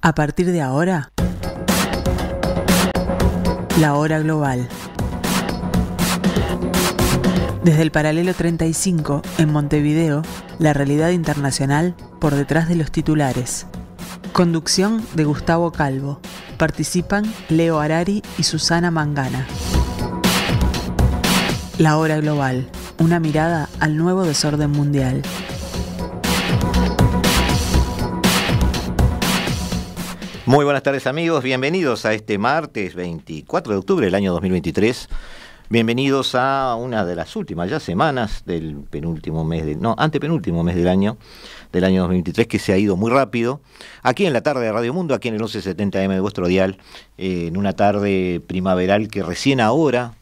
A partir de ahora, la hora global. Desde el paralelo 35, en Montevideo, la realidad internacional por detrás de los titulares. Conducción de Gustavo Calvo. Participan Leo Harari y Susana Mangana. La hora global. Una mirada al nuevo desorden mundial. Muy buenas tardes, amigos, bienvenidos a este martes 24 de octubre del año 2023, bienvenidos a una de las últimas ya semanas del antepenúltimo mes del año 2023, que se ha ido muy rápido, aquí en la tarde de Radio Mundo, aquí en el 1170 AM de vuestro dial, en una tarde primaveral que recién ahora,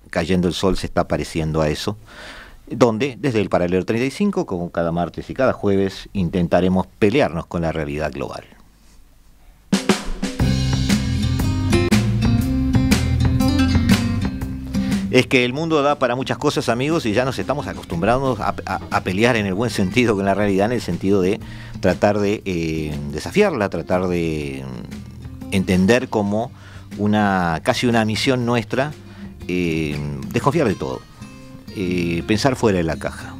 cayendo el sol, se está pareciendo a eso, donde desde el paralelo 35, como cada martes y cada jueves, intentaremos pelearnos con la realidad global. Es que el mundo da para muchas cosas, amigos, y ya nos estamos acostumbrando a pelear en el buen sentido con la realidad, en el sentido de tratar de desafiarla, tratar de entender como casi una misión nuestra, desconfiar de todo, pensar fuera de la caja.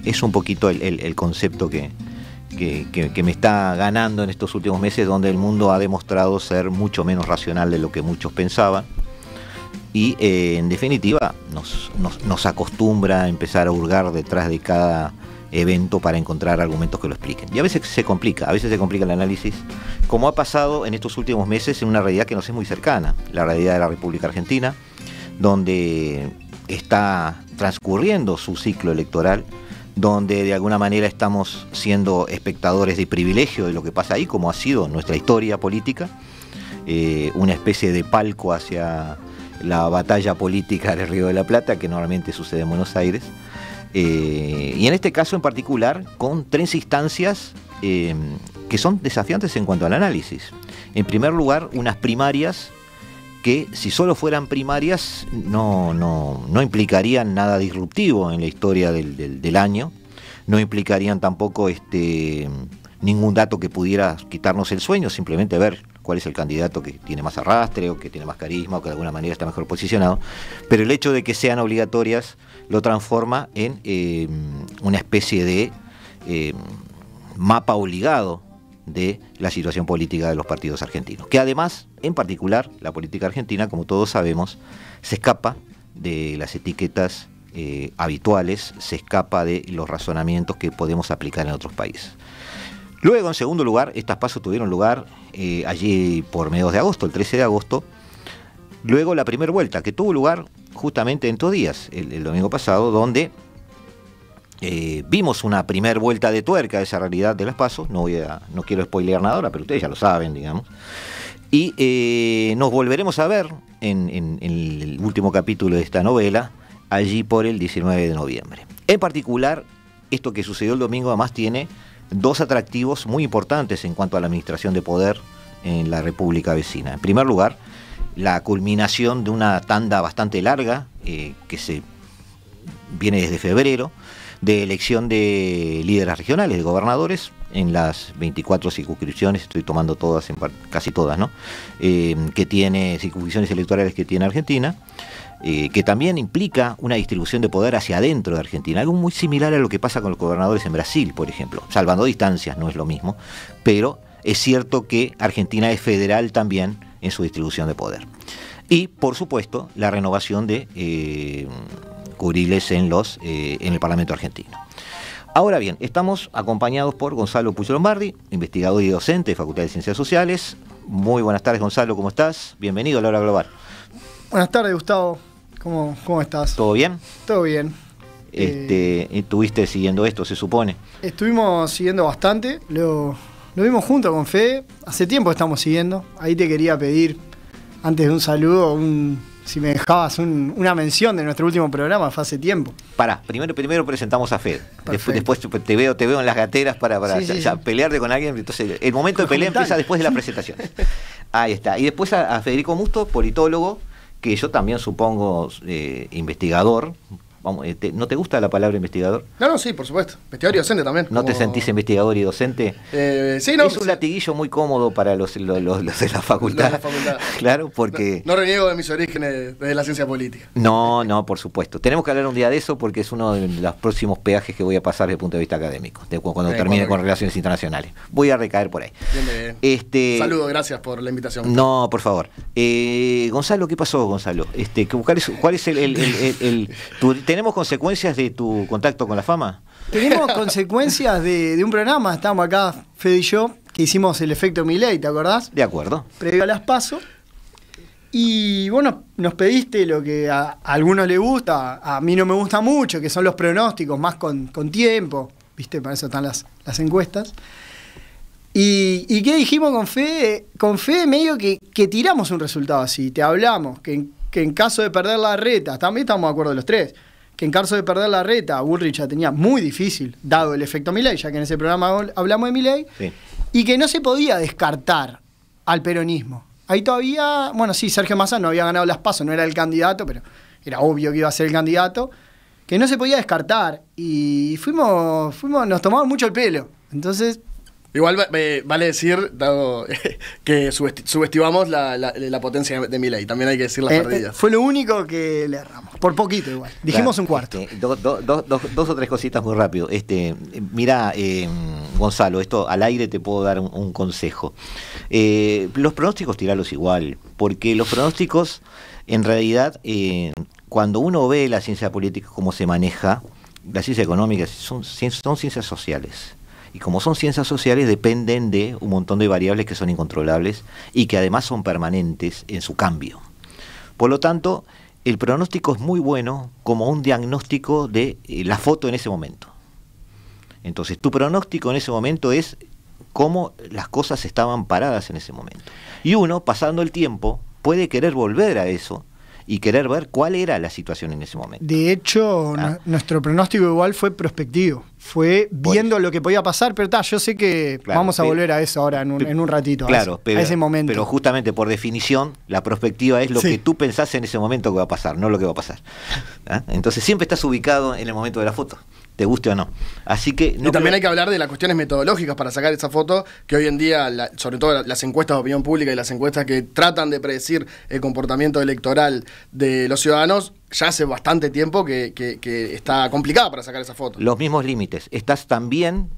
Es un poquito el concepto que me está ganando en estos últimos meses, donde el mundo ha demostrado ser mucho menos racional de lo que muchos pensaban. Y en definitiva nos acostumbra a empezar a hurgar detrás de cada evento para encontrar argumentos que lo expliquen. Y a veces se complica el análisis, como ha pasado en estos últimos meses en una realidad que nos es muy cercana, la realidad de la República Argentina, donde está transcurriendo su ciclo electoral, donde de alguna manera estamos siendo espectadores de privilegio de lo que pasa ahí, como ha sido nuestra historia política, una especie de palco hacia la batalla política del Río de la Plata, que normalmente sucede en Buenos Aires, y en este caso en particular con tres instancias que son desafiantes en cuanto al análisis. En primer lugar, unas primarias que, si solo fueran primarias, no implicarían nada disruptivo en la historia del año, no implicarían tampoco ningún dato que pudiera quitarnos el sueño, simplemente ver cuál es el candidato que tiene más arrastre o que tiene más carisma o que de alguna manera está mejor posicionado, pero el hecho de que sean obligatorias lo transforma en una especie de mapa obligado de la situación política de los partidos argentinos, que además, en particular, la política argentina, como todos sabemos, se escapa de las etiquetas habituales, se escapa de los razonamientos que podemos aplicar en otros países. Luego, en segundo lugar, estas PASO tuvieron lugar allí por mediados de agosto, el 13 de agosto. Luego la primera vuelta, que tuvo lugar justamente en estos días, el domingo pasado, donde vimos una primera vuelta de tuerca de esa realidad de las PASO. No quiero spoilear nada ahora, pero ustedes ya lo saben, digamos. Y nos volveremos a ver en el último capítulo de esta novela, allí por el 19 de noviembre. En particular, esto que sucedió el domingo además tiene dos atractivos muy importantes en cuanto a la administración de poder en la República vecina. En primer lugar, la culminación de una tanda bastante larga, que se viene desde febrero, de elección de líderes regionales, de gobernadores, en las 24 circunscripciones, estoy tomando todas, casi todas, ¿no? Que tiene circunscripciones electorales que tiene Argentina, que también implica una distribución de poder hacia adentro de Argentina, algo muy similar a lo que pasa con los gobernadores en Brasil, por ejemplo, salvando distancias, no es lo mismo, pero es cierto que Argentina es federal también en su distribución de poder. Y, por supuesto, la renovación de curiles en el Parlamento argentino. Ahora bien, estamos acompañados por Gonzalo Puig Lombardi, investigador y docente de Facultad de Ciencias Sociales. Muy buenas tardes, Gonzalo, ¿cómo estás? Bienvenido a la hora global. Buenas tardes, Gustavo. ¿Cómo estás? ¿Todo bien? Todo bien. ¿Estuviste siguiendo esto, se supone? Estuvimos siguiendo bastante. Lo vimos junto con Fede. Hace tiempo estamos siguiendo. Ahí te quería pedir, antes de un saludo, si me dejabas una mención de nuestro último programa, fue hace tiempo. Primero presentamos a Fede. Después te veo en las gateras para pelearte con alguien. Entonces, el momento de pelea empieza después de la presentación. Ahí está. Y después a Federico Musto, politólogo, que yo también supongo investigador, Vamos, ¿no te gusta la palabra investigador? No, sí, por supuesto. Investigador y docente también. ¿No te sentís investigador y docente? Sí, no. Es un latiguillo muy cómodo para los de la facultad. Claro, porque... No reniego de mis orígenes de la ciencia política. No, por supuesto. Tenemos que hablar un día de eso porque es uno de los próximos peajes que voy a pasar desde el punto de vista académico, cuando termine con relaciones internacionales. Voy a recaer por ahí. Bien. Saludos, gracias por la invitación. No, por favor. Gonzalo, ¿qué pasó, Gonzalo? ¿Cuál es ¿Tenemos consecuencias de tu contacto con la fama? Tenemos consecuencias de un programa, estamos acá, Fede y yo, que hicimos el efecto Milei, ¿te acordás? De acuerdo. Previo a las PASO. Y bueno, nos pediste lo que a algunos les gusta, a mí no me gusta mucho, que son los pronósticos, más con tiempo, ¿viste? Para eso están las encuestas. ¿Y qué dijimos con Fede? Con Fede medio que tiramos un resultado así, te hablamos, que en caso de perder la reta, también estamos de acuerdo los tres, que en caso de perder la reta, Bullrich ya tenía muy difícil, dado el efecto Milei, ya que en ese programa hablamos de Milei, sí. Y que no se podía descartar al peronismo. Ahí todavía, bueno, sí, Sergio Massa no había ganado las PASO, no era el candidato, pero era obvio que iba a ser el candidato, que no se podía descartar. Y fuimos nos tomamos mucho el pelo. Entonces... Igual vale decir, dado que subestimamos la potencia de Milei, también hay que decir las perdidas. Fue lo único que le erramos, por poquito igual. Dijimos un cuarto. Dos o tres cositas muy rápido. Mira, Gonzalo, esto al aire te puedo dar un consejo. Los pronósticos tiralos igual, porque los pronósticos, en realidad, cuando uno ve la ciencia política, cómo se maneja, la ciencia económica, son ciencias sociales. Y como son ciencias sociales, dependen de un montón de variables que son incontrolables y que además son permanentes en su cambio. Por lo tanto, el pronóstico es muy bueno como un diagnóstico de la foto en ese momento. Entonces, tu pronóstico en ese momento es cómo las cosas estaban paradas en ese momento. Y uno, pasando el tiempo, puede querer volver a eso y querer ver cuál era la situación en ese momento. De hecho, nuestro pronóstico igual fue prospectivo. Fue viendo lo que podía pasar, pero yo sé que vamos a volver a eso ahora en un ratito. Claro, a ese momento. Pero justamente por definición, la prospectiva es lo que tú pensás en ese momento que va a pasar, no lo que va a pasar. Entonces siempre estás ubicado en el momento de la foto, te guste o no. Así que y también hay que hablar de las cuestiones metodológicas para sacar esa foto, que hoy en día, sobre todo las encuestas de opinión pública y las encuestas que tratan de predecir el comportamiento electoral de los ciudadanos, ya hace bastante tiempo que está complicada para sacar esa foto. Los mismos límites. Estás también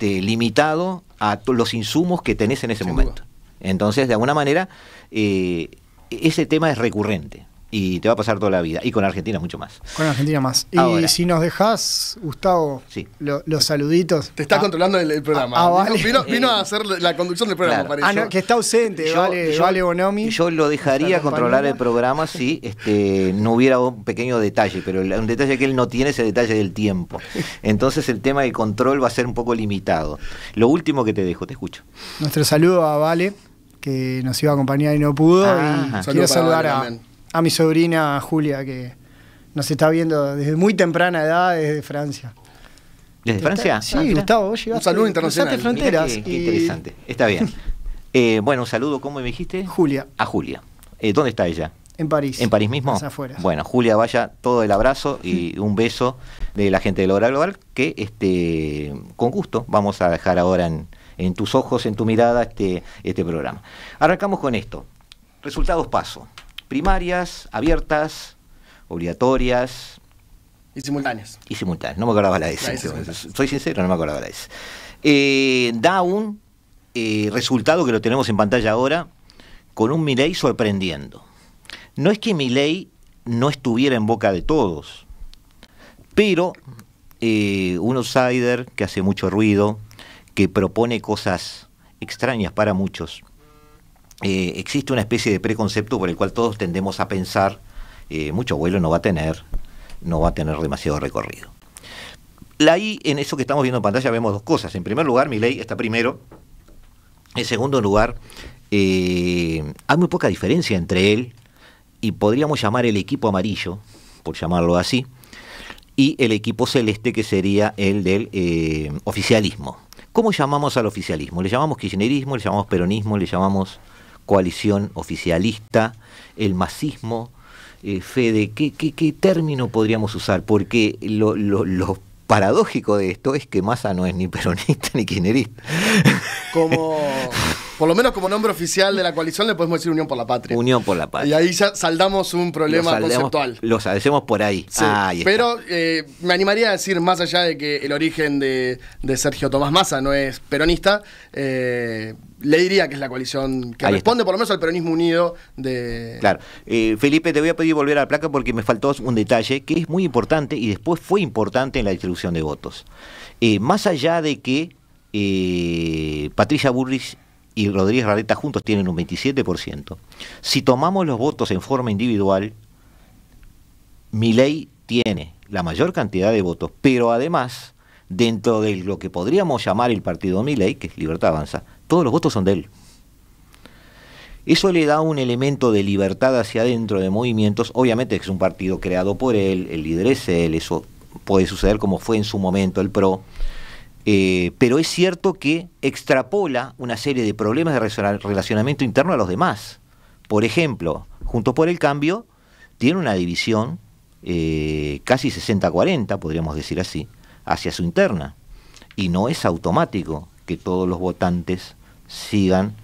limitado a los insumos que tenés en ese momento. Entonces, de alguna manera, ese tema es recurrente. Y te va a pasar toda la vida. Y con Argentina mucho más. Con Argentina más. Y ahora, si nos dejás, Gustavo, sí, los saluditos. Te está controlando el programa. Vale. Vino a hacer la conducción del programa. Claro. No, que está ausente, Vale Bonomi. Yo lo dejaría controlar el programa si no hubiera un pequeño detalle, pero un detalle que él no tiene es el detalle del tiempo. Entonces el tema del control va a ser un poco limitado. Lo último que te dejo, te escucho. Nuestro saludo a Vale, que nos iba a acompañar y no pudo. Y quiero saludar a mi sobrina Julia, que nos está viendo desde muy temprana edad, desde Francia. ¿Desde Francia? Sí, Gustavo, vos llegaste. Un saludo internacional. Fronteras. Qué interesante. Está bien. Bueno, un saludo, ¿cómo me dijiste? Julia. A Julia. ¿Dónde está ella? En París. ¿En París mismo? Más afuera. Bueno, Julia, vaya todo el abrazo y un beso de la gente de Lograr Global, que con gusto vamos a dejar ahora en tus ojos, en tu mirada, este programa. Arrancamos con esto. Resultados PASO. Primarias, abiertas, obligatorias. Y simultáneas. No me acordaba la S. Soy sincero, no me acordaba la S. Da un resultado que lo tenemos en pantalla ahora, con un Milei sorprendiendo. No es que Milei no estuviera en boca de todos, pero un outsider que hace mucho ruido, que propone cosas extrañas para muchos, existe una especie de preconcepto por el cual todos tendemos a pensar mucho vuelo no va a tener demasiado recorrido. Ahí, en eso que estamos viendo en pantalla, vemos dos cosas. En primer lugar, Milei está primero. En segundo lugar, hay muy poca diferencia entre él y podríamos llamar el equipo amarillo, por llamarlo así, y el equipo celeste, que sería el del oficialismo. ¿Cómo llamamos al oficialismo? Le llamamos kirchnerismo, le llamamos peronismo, le llamamos coalición oficialista, el masismo, Fede, ¿qué término podríamos usar? Porque lo paradójico de esto es que Massa no es ni peronista ni kirchnerista. Por lo menos como nombre oficial de la coalición le podemos decir Unión por la Patria. Unión por la Patria. Y ahí ya saldamos un problema conceptual. Lo hacemos por ahí. Sí, pero me animaría a decir, más allá de que el origen de Sergio Tomás Massa no es peronista, le diría que es la coalición que responde por lo menos al peronismo unido de... Claro. Felipe, te voy a pedir volver a la placa porque me faltó un detalle que es muy importante y después fue importante en la distribución de votos. Más allá de que Patricia Bullrich y Rodríguez Larreta juntos tienen un 27%. Si tomamos los votos en forma individual, Milei tiene la mayor cantidad de votos, pero además, dentro de lo que podríamos llamar el partido Milei, que es Libertad Avanza, todos los votos son de él. Eso le da un elemento de libertad hacia adentro de movimientos. Obviamente que es un partido creado por él, el líder es él, eso puede suceder como fue en su momento el PRO. Pero es cierto que extrapola una serie de problemas de relacionamiento interno a los demás. Por ejemplo, Juntos por el Cambio tiene una división casi 60-40, podríamos decir así, hacia su interna. Y no es automático que todos los votantes sigan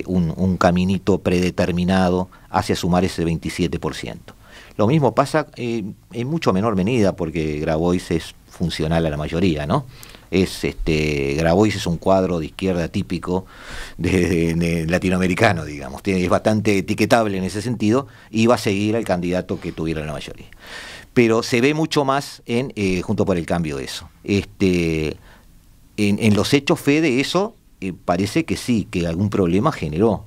un caminito predeterminado hacia sumar ese 27%. Lo mismo pasa en mucho menor medida porque Grabois es funcional a la mayoría, ¿no? Grabois es un cuadro de izquierda típico de latinoamericano, digamos, es bastante etiquetable en ese sentido y va a seguir al candidato que tuviera la mayoría. Pero se ve mucho más en Juntos por el Cambio eso. En los hechos, Fede, eso parece que sí, que algún problema generó.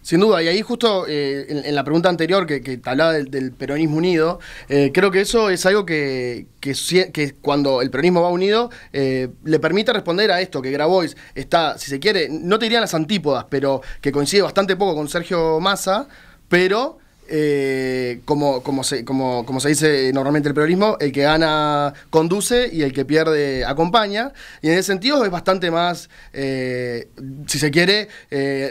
Sin duda, y ahí justo en la pregunta anterior que te hablaba del peronismo unido, creo que eso es algo que cuando el peronismo va unido le permite responder a esto, que Grabois está, si se quiere, no te diría las antípodas, pero que coincide bastante poco con Sergio Massa, pero... como se dice normalmente el peronismo, el que gana conduce y el que pierde acompaña, y en ese sentido es bastante más, si se quiere,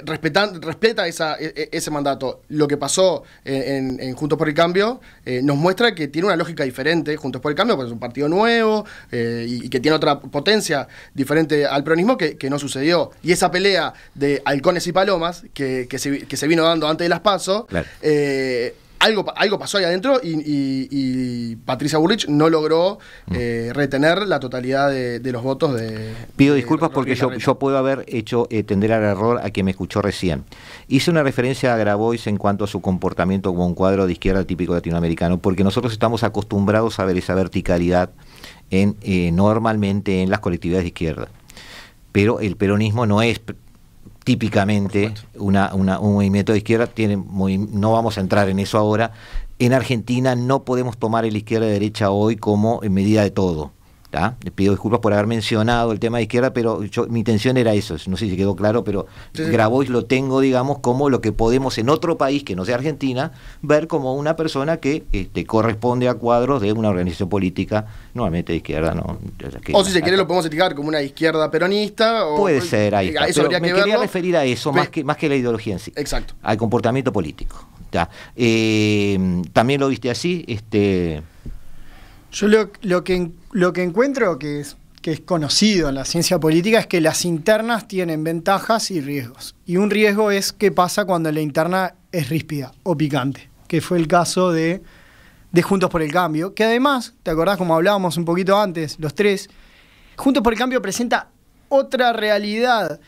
respeta ese mandato. Lo que pasó en Juntos por el Cambio nos muestra que tiene una lógica diferente Juntos por el Cambio, porque es un partido nuevo y que tiene otra potencia diferente al peronismo que no sucedió. Y esa pelea de halcones y palomas que se vino dando antes de las PASO, claro. Algo pasó ahí adentro y Patricia Bullrich no logró retener la totalidad de los votos de... Pido disculpas porque yo puedo haber hecho tender al error a quien me escuchó recién. Hice una referencia a Grabois en cuanto a su comportamiento como un cuadro de izquierda típico latinoamericano, porque nosotros estamos acostumbrados a ver esa verticalidad normalmente en las colectividades de izquierda. Pero el peronismo no es... típicamente un movimiento de izquierda no vamos a entrar en eso ahora. En Argentina no podemos tomar el izquierda y derecha hoy como en medida de todo, ¿tá? Le pido disculpas por haber mencionado el tema de izquierda, pero mi intención era eso, no sé si quedó claro, pero sí. Grabois lo tengo, digamos, como lo que podemos en otro país que no sea Argentina ver como una persona que corresponde a cuadros de una organización política normalmente de izquierda, ¿no? O si se quiere lo podemos etiquetar como una izquierda peronista. Puede ser, ahí está. Eso me quería referir a eso, más que la ideología en sí. Exacto. Al comportamiento político. ¿Tá? ¿También lo viste así? Yo lo que encuentro que es conocido en la ciencia política es que las internas tienen ventajas y riesgos. Y un riesgo es qué pasa cuando la interna es ríspida o picante, que fue el caso de Juntos por el Cambio, que además, ¿te acordás como hablábamos un poquito antes, los tres? Juntos por el Cambio presenta otra realidad.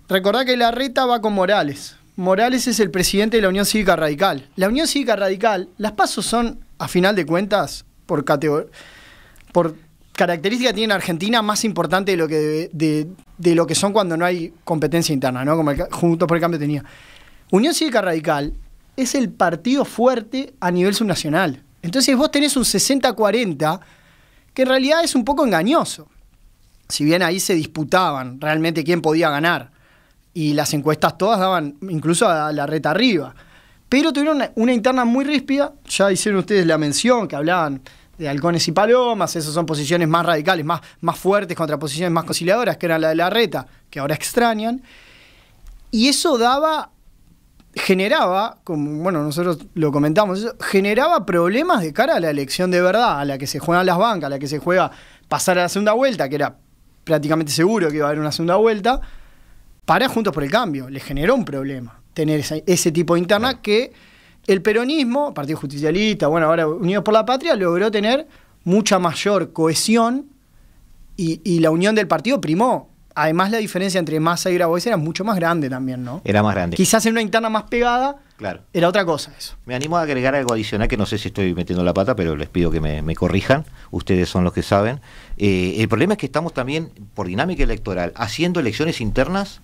Recordá que Larreta va con Morales. Morales es el presidente de la Unión Cívica Radical. La Unión Cívica Radical, las PASO son, a final de cuentas, por característica tiene en Argentina más importante de lo que son cuando no hay competencia interna, ¿no? Como Juntos por el Cambio tenía. Unión Cívica Radical es el partido fuerte a nivel subnacional. Entonces vos tenés un 60-40 que en realidad es un poco engañoso. Si bien ahí se disputaban realmente quién podía ganar y las encuestas todas daban incluso a Larreta arriba. Pero tuvieron una interna muy ríspida, ya hicieron ustedes la mención, que hablaban de halcones y palomas, esas son posiciones más radicales, más fuertes contra posiciones más conciliadoras, que eran la de Larreta, que ahora extrañan, y eso generaba, como bueno, nosotros lo comentamos, generaba problemas de cara a la elección de verdad, a la que se juegan las bancas, a la que se juega pasar a la segunda vuelta, que era prácticamente seguro que iba a haber una segunda vuelta, para Juntos por el Cambio. Le generó un problema tener ese tipo de interna que el peronismo, Partido Justicialista, bueno, ahora Unidos por la Patria, logró tener mucha mayor cohesión y la unión del partido primó. Además, la diferencia entre Massa y Grabois era mucho más grande también, ¿no? Era más grande. Quizás en una interna más pegada, claro, era otra cosa eso. Me animo a agregar algo adicional, que no sé si estoy metiendo la pata, pero les pido que me corrijan. Ustedes son los que saben. El problema es que estamos también, por dinámica electoral, haciendo elecciones internas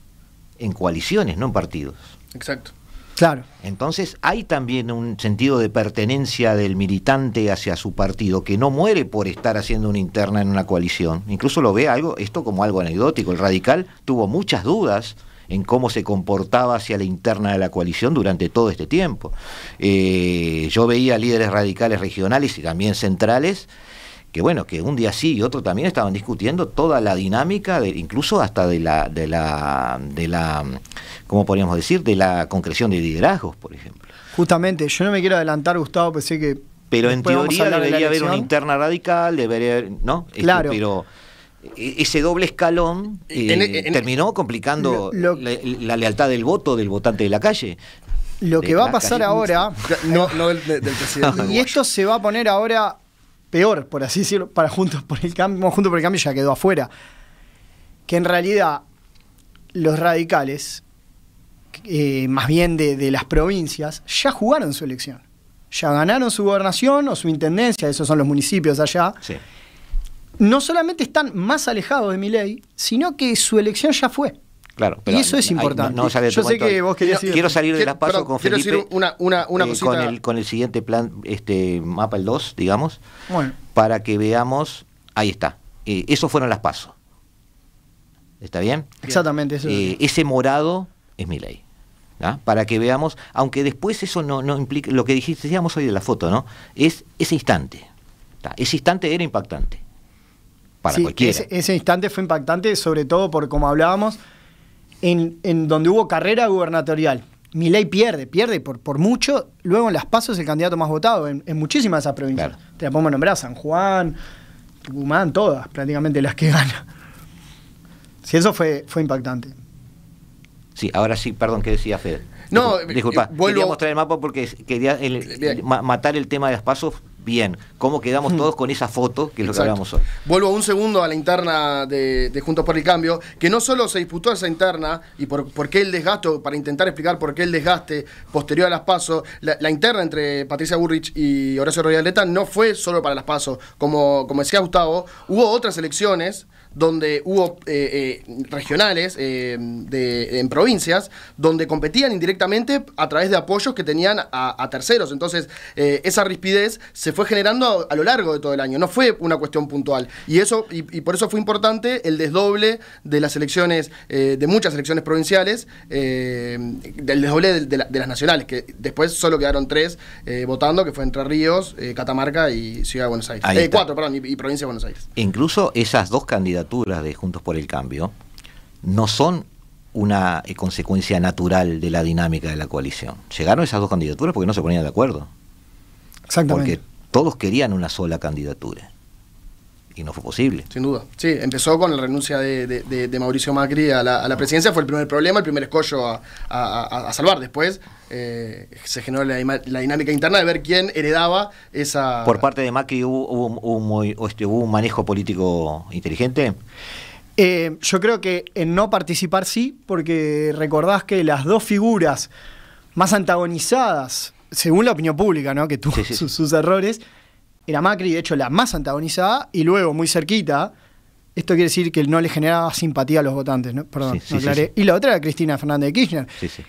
en coaliciones, no en partidos. Exacto. Claro. Entonces hay también un sentido de pertenencia del militante hacia su partido, que no muere por estar haciendo una interna en una coalición. Incluso lo ve esto como algo anecdótico. El radical tuvo muchas dudas en cómo se comportaba hacia la interna de la coalición durante todo este tiempo. Yo veía líderes radicales regionales y también centrales que bueno, que un día sí y otro también estaban discutiendo toda la dinámica, incluso hasta de la ¿cómo podríamos decir? De la concreción de liderazgos, por ejemplo. Justamente, yo no me quiero adelantar, Gustavo, pues sé que... Pero en teoría debería haber una interna radical, debería haber, ¿no? Claro. Pero ese doble escalón terminó complicando la lealtad del voto del votante de la calle. Lo que va a pasar ahora... No del presidente. Y esto se va a poner ahora peor, por así decirlo, para Juntos por el Cambio. Juntos por el Cambio ya quedó afuera. Que en realidad los radicales, más bien de las provincias, ya jugaron su elección. Ya ganaron su gobernación o su intendencia, esos son los municipios allá. Sí. No solamente están más alejados de Milei, sino que su elección ya fue. Claro, pero y eso es importante. Yo sé que vos querías quiero salir de las pasos con Felipe. Quiero decir una cosita. Con el siguiente plan, mapa el 2, digamos, bueno, para que veamos, ahí está. Eso fueron las pasos. ¿Está bien? Exactamente. Eso ese morado es Milei. ¿Ah? Para que veamos, aunque después eso no implica, lo que decíamos hoy de la foto, ¿no? Es ese instante. ¿Tá? Ese instante era impactante. Para cualquiera. Ese instante fue impactante, sobre todo por, como hablábamos, en donde hubo carrera gubernatorial. Milei pierde por mucho. Luego en las PASO es el candidato más votado en muchísimas de esas provincias. Claro. Te la podemos nombrar: San Juan, Tucumán, todas prácticamente las que ganan. Sí, eso fue impactante. Sí, ahora sí, perdón, ¿qué decía Fede? No, disculpa, quería mostrar el mapa porque quería matar el tema de las pasos bien. ¿Cómo quedamos todos con esa foto, que es lo que hablamos hoy? Vuelvo un segundo a la interna de Juntos por el Cambio, que no solo se disputó esa interna y por qué el desgaste, para intentar explicar por qué el desgaste posterior a las PASO, la interna entre Patricia Bullrich y Horacio Rodríguez no fue solo para las PASO. Como decía Gustavo, hubo otras elecciones donde hubo regionales en provincias donde competían indirectamente a través de apoyos que tenían a terceros. Entonces esa rispidez se fue generando a lo largo de todo el año, no fue una cuestión puntual, y por eso fue importante el desdoble de las elecciones, de muchas elecciones provinciales, del desdoble de las nacionales, que después solo quedaron 3 votando, que fue Entre Ríos, Catamarca y Ciudad de Buenos Aires. 4, perdón, y Provincia de Buenos Aires. Incluso esas dos candidaturas de Juntos por el Cambio no son una consecuencia natural de la dinámica de la coalición. Llegaron esas dos candidaturas porque no se ponían de acuerdo. Exactamente. Porque todos querían una sola candidatura y no fue posible. Sin duda. Sí, empezó con la renuncia de Mauricio Macri a la presidencia, fue el primer problema, el primer escollo a salvar. Después se generó la dinámica interna de ver quién heredaba esa... ¿Por parte de Macri hubo un manejo político inteligente? Yo creo que en no participar sí, porque recordás que las dos figuras más antagonizadas, según la opinión pública, ¿no?, que tuvo sus errores, era Macri, de hecho la más antagonizada, y luego muy cerquita, esto quiere decir que no le generaba simpatía a los votantes, ¿no? Perdón, no aclaré. Sí. Y la otra era Cristina Fernández de Kirchner. Sí, sí.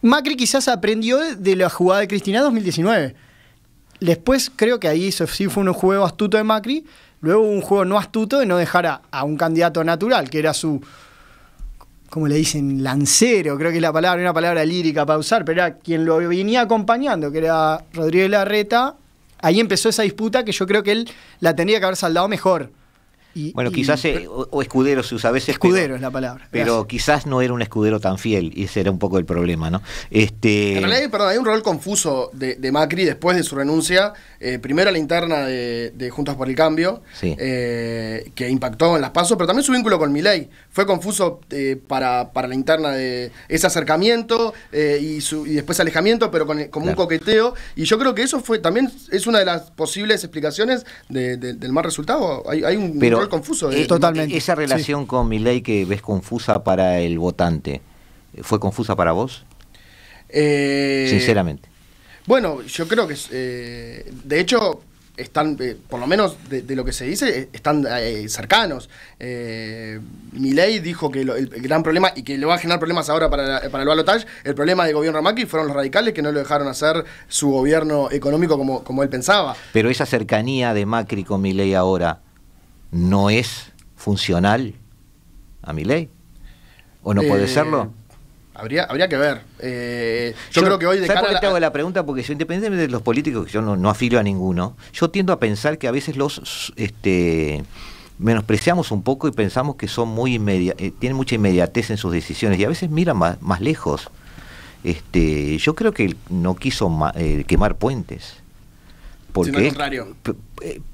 Macri quizás aprendió de la jugada de Cristina en 2019. Después creo que ahí eso sí fue un juego astuto de Macri, luego un juego no astuto de no dejar a un candidato natural, que era su, como le dicen, lancero, creo que es la palabra, una palabra lírica para usar, pero era quien lo venía acompañando, que era Rodríguez Larreta. Ahí empezó esa disputa que yo creo que él la tendría que haber saldado mejor. Bueno, quizás, o escudero se usa a veces. Escudero es la palabra. Pero quizás no era un escudero tan fiel, y ese era un poco el problema, ¿no? En realidad, perdón, hay un rol confuso de Macri después de su renuncia. Primero a la interna de Juntos por el Cambio, sí, que impactó en las PASO, pero también su vínculo con Milei. Fue confuso para la interna de ese acercamiento y después alejamiento, pero como claro, un coqueteo. Y yo creo que eso también es una de las posibles explicaciones del mal resultado. Hay un rol confuso. Totalmente. Esa relación con Milei que ves confusa para el votante, ¿fue confusa para vos? Sinceramente. Bueno, yo creo que de hecho están, por lo menos de lo que se dice, están cercanos. Milei dijo que el gran problema, y que le va a generar problemas ahora para el balotaje, el problema del gobierno de Macri fueron los radicales, que no lo dejaron hacer su gobierno económico como él pensaba. Pero esa cercanía de Macri con Milei ahora no es funcional a Milei, ¿o no puede serlo? Habría que ver. Yo creo que hoy de cara por qué te hago la pregunta? Porque yo, independientemente de los políticos, yo no afilio a ninguno, yo tiendo a pensar que a veces los menospreciamos un poco y pensamos que son tienen mucha inmediatez en sus decisiones, y a veces miran más lejos. Yo creo que él no quiso quemar puentes, porque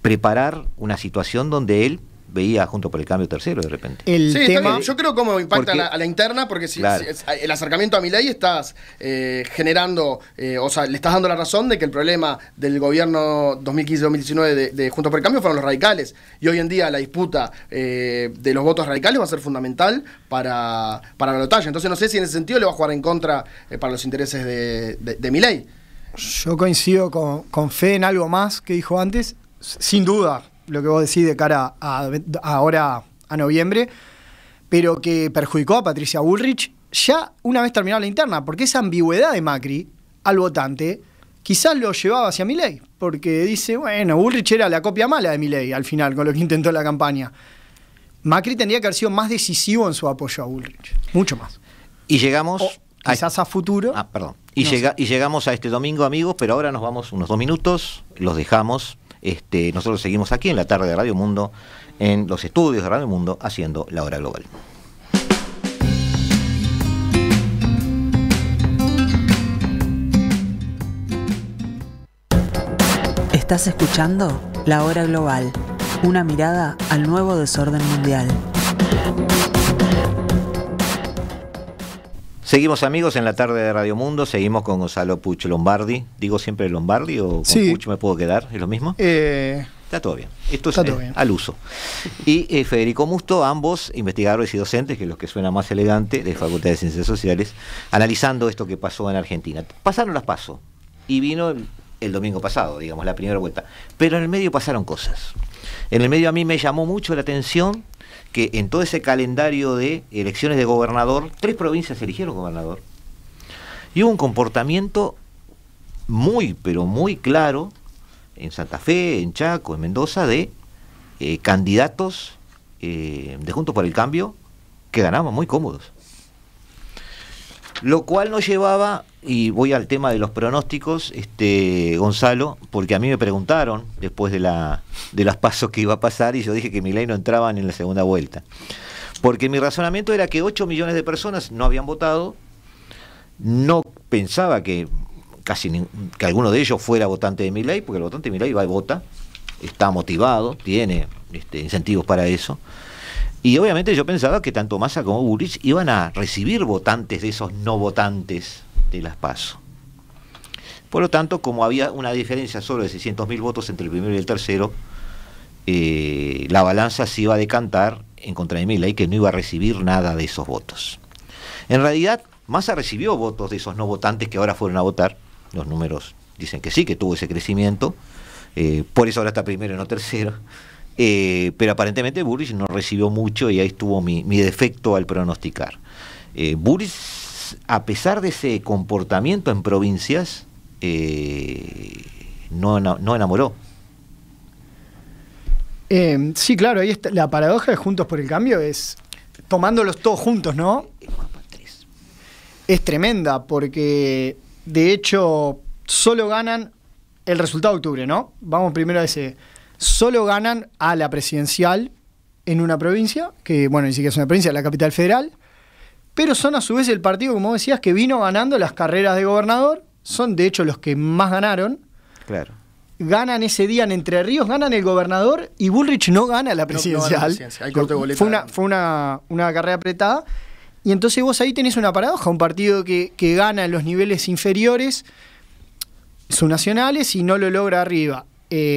preparar una estreparar donde él veía Juntos por el Cambio tercero de repente. Yo creo cómo impacta a la interna, porque si el acercamiento a Milei estás generando, o sea, le estás dando la razón de que el problema del gobierno 2015-2019 de Juntos por el Cambio fueron los radicales, y hoy en día la disputa de los votos radicales va a ser fundamental para la balotaje. Entonces no sé si en ese sentido le va a jugar en contra para los intereses de Milei. Yo coincido con Fede en algo más que dijo antes, sin duda lo que vos decís de cara ahora a noviembre, pero que perjudicó a Patricia Bullrich ya una vez terminada la interna, porque esa ambigüedad de Macri al votante quizás lo llevaba hacia Milei, porque dice, bueno, Bullrich era la copia mala de Milei al final, con lo que intentó la campaña. Macri tendría que haber sido más decisivo en su apoyo a Bullrich, mucho más. Y llegamos... quizás a futuro. Perdón. Y llegamos a este domingo, amigos, pero ahora nos vamos unos 2 minutos, los dejamos. Nosotros seguimos aquí en la tarde de Radio Mundo, en los estudios de Radio Mundo, haciendo La Hora Global. Estás escuchando La Hora Global, una mirada al nuevo desorden mundial. Seguimos, amigos, en la tarde de Radio Mundo. Seguimos con Gonzalo Puch Lombardi. ¿Digo siempre Lombardi o con Puch me puedo quedar? ¿Es lo mismo? Está todo bien. Esto es bien, al uso. Y Federico Musto, ambos investigadores y docentes, que es lo que suena más elegante, de Facultad de Ciencias Sociales, analizando esto que pasó en Argentina. Pasaron las PASO y vino el domingo pasado, digamos, la primera vuelta. Pero en el medio pasaron cosas. En el medio a mí me llamó mucho la atención que en todo ese calendario de elecciones de gobernador, 3 provincias eligieron gobernador, y hubo un comportamiento muy, pero muy claro en Santa Fe, en Chaco, en Mendoza, de candidatos de Juntos por el Cambio que ganaban muy cómodos. Lo cual nos llevaba, y voy al tema de los pronósticos, Gonzalo, porque a mí me preguntaron después de las PASO que iba a pasar, y yo dije que Milei no entraban en la segunda vuelta. Porque mi razonamiento era que 8 millones de personas no habían votado, no pensaba que que alguno de ellos fuera votante de Milei, porque el votante de Milei va y vota, está motivado, tiene incentivos para eso. Y obviamente yo pensaba que tanto Massa como Bullrich iban a recibir votantes de esos no votantes de las PASO. Por lo tanto, como había una diferencia solo de 600.000 votos entre el primero y el tercero, la balanza se iba a decantar en contra de Milei, que no iba a recibir nada de esos votos. En realidad, Massa recibió votos de esos no votantes que ahora fueron a votar. Los números dicen que sí, que tuvo ese crecimiento. Por eso ahora está primero y no tercero. Pero aparentemente Bullrich no recibió mucho, y ahí estuvo mi defecto al pronosticar. Bullrich, a pesar de ese comportamiento en provincias, no enamoró. Sí, claro, ahí está. La paradoja de Juntos por el Cambio es, tomándolos todos juntos, ¿no? Es tremenda, porque de hecho solo ganan el resultado de octubre, ¿no? Vamos primero a ese. Solo ganan a la presidencial en una provincia, que bueno, ni siquiera es una provincia, es la capital federal, pero son a su vez el partido, como vos decías, que vino ganando las carreras de gobernador, son de hecho los que más ganaron. Claro. Ganan ese día en Entre Ríos, ganan el gobernador y Bullrich no gana la presidencial. Hay corte de boleta. Fue una carrera apretada. Y entonces vos ahí tenés una paradoja, un partido que gana en los niveles inferiores, subnacionales, y no lo logra arriba.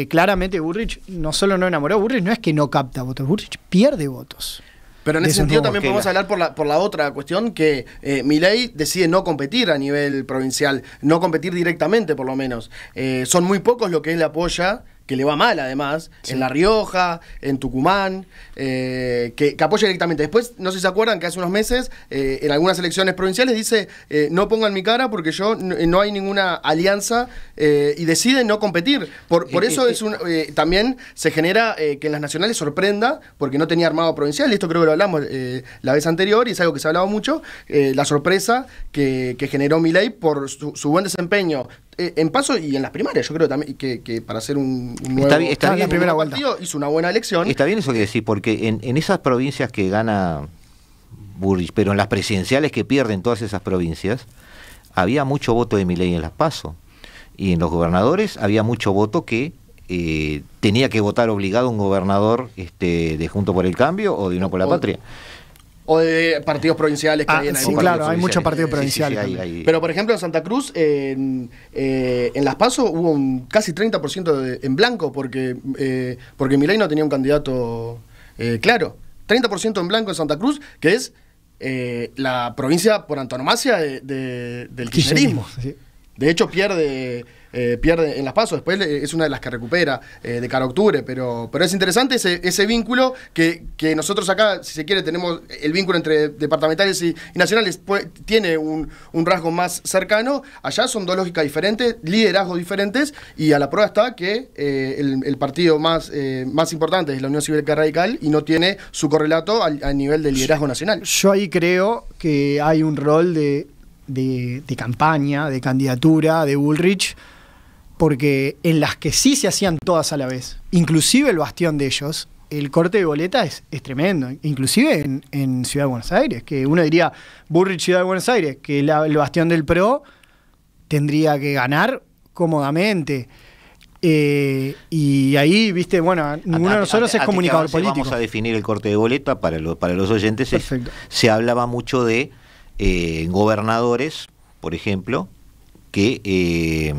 Claramente Bullrich no solo no enamoró, Bullrich no es que no capta votos, Bullrich pierde votos. Pero en ese sentido también podemos hablar por la otra cuestión, que Milei decide no competir a nivel provincial, no competir directamente por lo menos. Son muy pocos los que él apoya, que le va mal además, en La Rioja, en Tucumán, que apoya directamente. Después, no sé si se acuerdan que hace unos meses, en algunas elecciones provinciales dice, no pongan mi cara porque yo no hay ninguna alianza, y decide no competir. Por eso también se genera que en las nacionales sorprenda, porque no tenía armado provincial, y esto creo que lo hablamos la vez anterior, y es algo que se ha hablado mucho, la sorpresa que generó Milei por su buen desempeño en PASO y en las primarias. Yo creo también que para hacer un nuevo está bien, la primera vuelta hizo una buena elección. Está bien eso que decís, porque en esas provincias que gana Bullrich, pero en las presidenciales que pierden todas esas provincias, había mucho voto de Milei en las PASO, y en los gobernadores había mucho voto que tenía que votar obligado un gobernador de Juntos por el Cambio o de Uno por la Patria. O de partidos provinciales que hay en sí, claro, hay muchos partidos provinciales. Hay. Pero, por ejemplo, en Santa Cruz, en las PASO hubo un casi 30% en blanco, porque Milei no tenía un candidato claro. 30% en blanco en Santa Cruz, que es la provincia por antonomasia del kirchnerismo. Sí. De hecho, pierde en las PASO, después es una de las que recupera de cara a octubre, pero es interesante ese vínculo que nosotros acá, si se quiere, tenemos el vínculo entre departamentales y nacionales, tiene un rasgo más cercano. Allá son dos lógicas diferentes, liderazgos diferentes, y a la prueba está que el partido más importante es la Unión Cívica Radical y no tiene su correlato a nivel de liderazgo nacional. Yo ahí creo que hay un rol de campaña, de candidatura de Bullrich, porque en las que sí se hacían todas a la vez, inclusive el bastión de ellos, el corte de boleta es tremendo, inclusive en Ciudad de Buenos Aires, que uno diría, Bullrich Ciudad de Buenos Aires, que el bastión del PRO tendría que ganar cómodamente. Y ahí, viste, bueno, ninguno de nosotros es comunicador político. Vamos a definir el corte de boleta para los oyentes. Se hablaba mucho de gobernadores, por ejemplo, que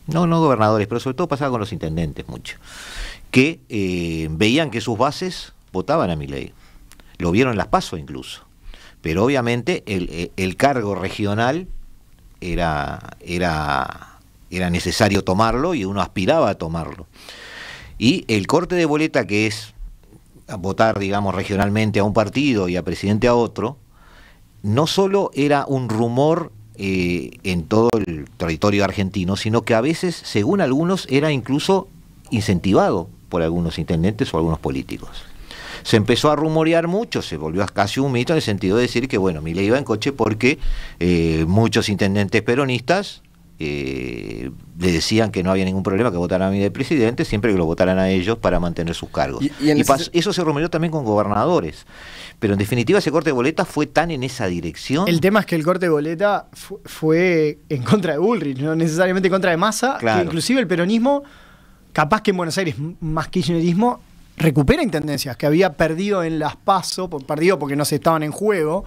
no gobernadores, pero sobre todo pasaba con los intendentes mucho, que veían que sus bases votaban a Milei. Lo vieron en las PASO incluso, pero obviamente el cargo regional era necesario tomarlo, y uno aspiraba a tomarlo. Y el corte de boleta, que es votar, digamos, regionalmente a un partido y a presidente a otro, no solo era un rumor en todo el territorio argentino, sino que a veces, según algunos, era incluso incentivado por algunos intendentes o algunos políticos. Se empezó a rumorear mucho, se volvió casi un mito en el sentido de decir que, bueno, Milei iba en coche porque muchos intendentes peronistas le decían que no había ningún problema que votaran a Milei de presidente, siempre que lo votaran a ellos para mantener sus cargos. Eso se rumoreó también con gobernadores. Pero en definitiva ese corte de boleta fue tan en esa dirección. El tema es que el corte de boleta fue en contra de Bullrich, no necesariamente en contra de Massa, claro. Que inclusive el peronismo, capaz que en Buenos Aires más kirchnerismo, recupera intendencias que había perdido en las PASO, perdido porque no se estaban en juego,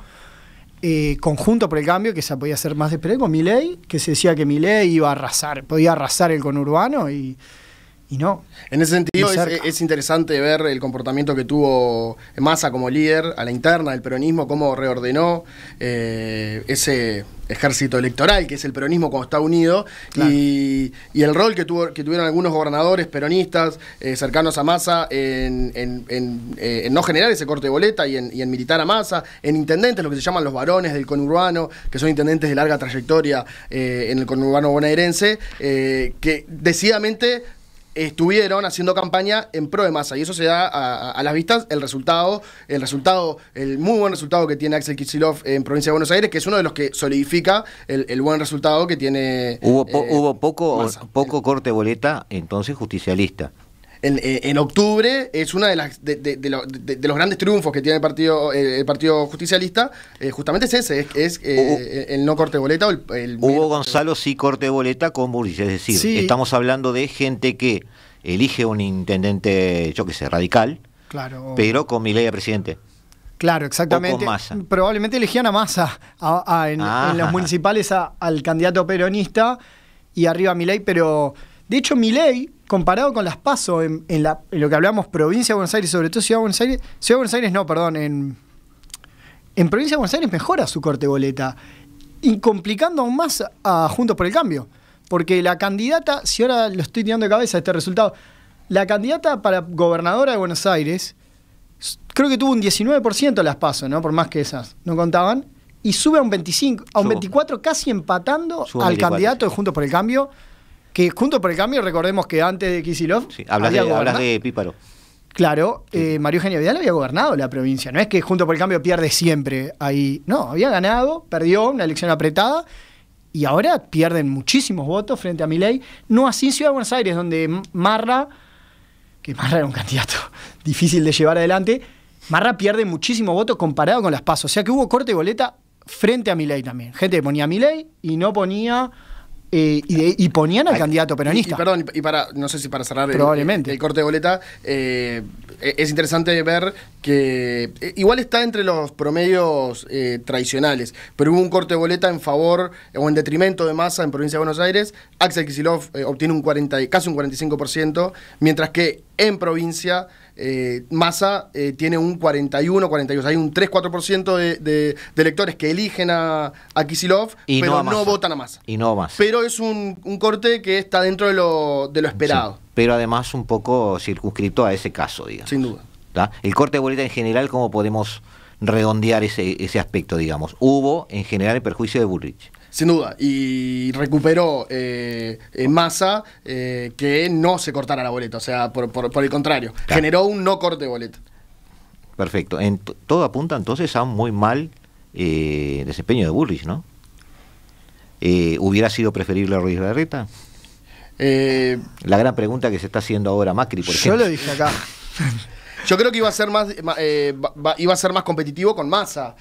conjunto por el cambio, que se podía hacer más de con Milei, que se decía que Milei iba a arrasar, podía arrasar el conurbano y no. En ese sentido es interesante ver el comportamiento que tuvo Massa como líder a la interna del peronismo, cómo reordenó ese ejército electoral que es el peronismo cuando está unido, claro. y el rol que tuvieron algunos gobernadores peronistas cercanos a Massa en no generar ese corte de boleta y en militar a Massa, en intendentes, lo que se llaman los varones del conurbano, que son intendentes de larga trayectoria en el conurbano bonaerense, que decididamente estuvieron haciendo campaña en pro de Massa, y eso se da a las vistas el muy buen resultado que tiene Axel Kicillof en provincia de Buenos Aires, que es uno de los que solidifica el buen resultado que tiene. Hubo poco corte de boleta entonces justicialista. en octubre es una de los grandes triunfos que tiene el partido justicialista, justamente es ese, el no corte de boleta. Hugo Gonzalo sí corte de boleta con Bullrich, es decir, Sí. estamos hablando de gente que elige un intendente, yo qué sé, radical, Claro. pero con Milei de presidente. Claro, exactamente. O con Massa. Probablemente elegían a Massa en los municipales al candidato peronista y arriba a Milei, pero de hecho Milei, comparado con las PASO en lo que hablamos provincia de Buenos Aires, sobre todo Ciudad de Buenos Aires no, perdón, en provincia de Buenos Aires mejora su corte boleta, y complicando aún más a Juntos por el Cambio, porque la candidata, si ahora lo estoy tirando de cabeza este resultado, la candidata para gobernadora de Buenos Aires creo que tuvo un 19% las PASO, ¿no? Por más que esas no contaban, y sube a un 25, a un 24, casi empatando al candidato de Juntos por el Cambio, que Juntos por el Cambio, recordemos que antes de Kicillof... Sí, hablas de Píparo. Claro, María Eugenia Vidal había gobernado la provincia, no es que Juntos por el Cambio pierde siempre ahí, no, había ganado, perdió una elección apretada, y ahora pierden muchísimos votos frente a Milei, no así en Ciudad de Buenos Aires, donde Marra era un candidato difícil de llevar adelante, Marra pierde muchísimo voto comparado con las PASO. O sea que hubo corte de boleta frente a Milei también. Gente que ponía a Milei y no ponía... y ponían al candidato peronista. Perdón, no sé si para cerrar probablemente el corte de boleta, es interesante ver que igual está entre los promedios tradicionales, pero hubo un corte de boleta en favor o en detrimento de Massa en provincia de Buenos Aires. Axel Kicillof obtiene casi un 45%, mientras que en provincia Massa tiene un 41-42%. Hay un 3-4% de electores que eligen a Kicillof, pero no votan a Massa. Y no más. Pero es un corte que está dentro de lo esperado. Sí, pero además un poco circunscrito a ese caso, digamos. Sin duda. ¿Tá? El corte de boleta en general, ¿cómo podemos redondear ese aspecto, digamos? Hubo, en general, el perjuicio de Bullrich. Sin duda, y recuperó Massa que no se cortara la boleta, o sea, por el contrario, claro, generó un no corte de boleta. Perfecto. Todo apunta entonces a un muy mal desempeño de Bullrich, ¿no? ¿Hubiera sido preferible a Rodríguez Larreta? La gran pregunta que se está haciendo ahora Macri, por ejemplo. Yo lo dije acá. Yo creo que iba a ser más competitivo con Massa.